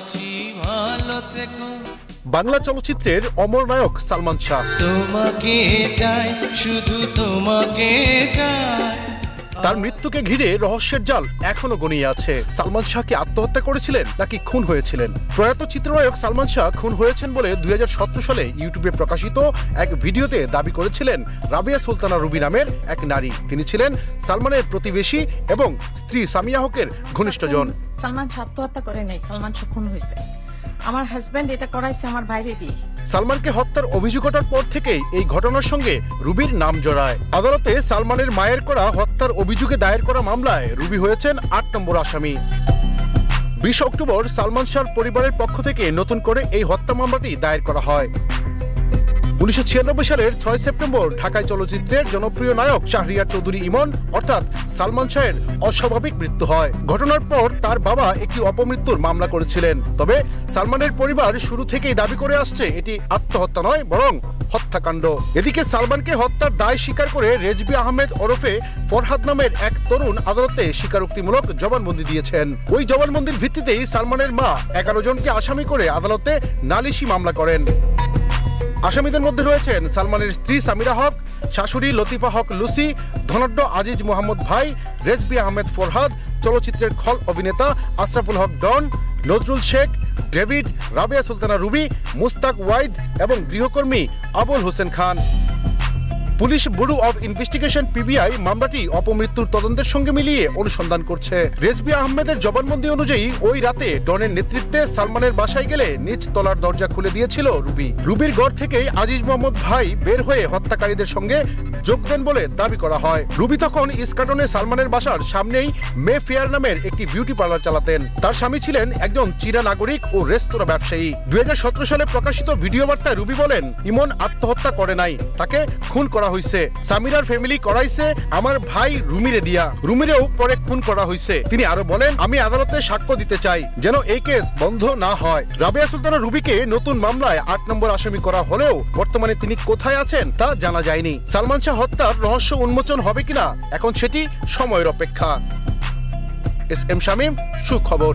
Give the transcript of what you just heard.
আছি ভালো থেকো। বাংলা চলচ্চিত্রের অমর নায়ক সালমান শাহ। তোমাকে চাই, শুধু তোমাকে চাই। তার মৃত্যুকে ঘিরে রহস্যের জাল এখনো গনিয়ে আছে। সালমান শাহ কি আত্মহত্যা করেছিলেন নাকি খুন হয়েছিলেন? প্রয়াত চিত্রনায়ক সালমান শাহ খুন হয়েছেন বলে 2017 সালে ইউটিউবে প্রকাশিত এক ভিডিওতে দাবি করেছিলেন রাবিয়া সুলতানা রুবি নামের এক নারী। তিনি ছিলেন সালমানের প্রতিবেশী এবং স্ত্রী সামিয়া হকের ঘনিষ্ঠজন। সালমান শাহ আত্মহত্যা করে নাই, সালমান শাহ খুন হয়েছে। আমার হাজবেন্ড এটা করাইছে আমার বাইরে দিয়ে। সালমানকে হত্যার অভিযোগ ওঠার পর থেকেই এই ঘটনার সঙ্গে রুবির নাম জড়ায়। আদালতে সালমানের মায়ের করা হত্যার অভিযোগে দায়ের করা মামলায় রুবি হয়েছেন 8 নম্বর আসামি। 20 অক্টোবর সালমান শাহর পরিবারের পক্ষ থেকে নতুন করে এই হত্যা মামলাটি দায়ের করা হয়। 1996 সালের 6 সেপ্টেম্বর ঢাকায় চলচ্চিত্রের জনপ্রিয় নায়ক শাহরিয়ার চৌধুরী ইমন অর্থাৎ সালমান শাহের অস্বাভাবিক মৃত্যু হয়। ঘটনার পর তার বাবা একটি অপমৃত্যুর মামলা করেছিলেন। তবে সালমানের পরিবার শুরু থেকেই দাবি করে আসছে এটি আত্মহত্যা নয়, বরং হত্যাকাণ্ড। এদিকে সালমানকে হত্যার দায় স্বীকার করে রেজবি আহমেদ ওরফে ফরহাদ নামের এক তরুণ আদালতে স্বীকারোক্তিমূলক জবানবন্দি দিয়েছেন। ওই জবানবন্দির ভিত্তিতেই সালমানের মা 11 জনকে আসামি করে আদালতে নালিশি মামলা করেন। আসামিদের মধ্যে রয়েছেন সালমানের স্ত্রী সামিরা হক, শাশুড়ি লতিফা হক লুসি, ধনাঢ্য আজিজ মোহাম্মদ ভাই, রেজবি আহমেদ ফরহাদ, চলচ্চিত্রের খল অভিনেতা Ashraful Haque Don, Nazrul Sheikh, David, Rabia Sultana Ruby, Mustaq Wahid এবং গৃহকর্মী Abul Hossain Khan. Police bureau of investigation PBI মামলাটি অপমৃত্যুর তদন্তের সঙ্গে মিলিয়ে অনুসন্ধান করছে। রেজবি আহমেদের জবানবন্দি অনুযায়ী ওই রাতে ডনের নেতৃত্বে সালমানের বাসায় গেলে নিচ তলার দরজা খুলে দিয়েছিল রুবি। রুবির ঘর থেকেই আজিজ মোহাম্মদ ভাই বের হয়ে হত্যাকারীদের সঙ্গে যোগ দেন বলে দাবি করা হয়। রুবি তখন ইস্কাটনে সালমানের বাসার সামনেই মে ফেয়ার নামের একটি বিউটি পার্লার চালাতেন। তার স্বামী ছিলেন একজন চীনা নাগরিক ও রেস্তোরাঁ ব্যবসায়ী। 2017 সালে প্রকাশিত ভিডিও বার্তায় রুবি বলেন, ইমন আত্মহত্যা করে নাই, তাকে খুন করা হয়েছে। সামিরার ফ্যামিলি করাইছে আমার ভাই রুমিরে দিয়া, রুমিরেও পরে খুন করা হয়েছে। তিনি আরো বলেন, আমি আদালতে সাক্ষ্য দিতে চাই যেন এই কেস বন্ধ না হয়। রাবিয়া সুলতানা রুবিকে নতুন মামলায় 8 নম্বর আসামি করা হলেও বর্তমানে তিনি কোথায় আছেন তা জানা যায়নি। সালমান শাহ হত্যার রহস্য উন্মোচন হবে কিনা এখন সেটি সময়ের অপেক্ষা। এস এম শামীম, সুখবর।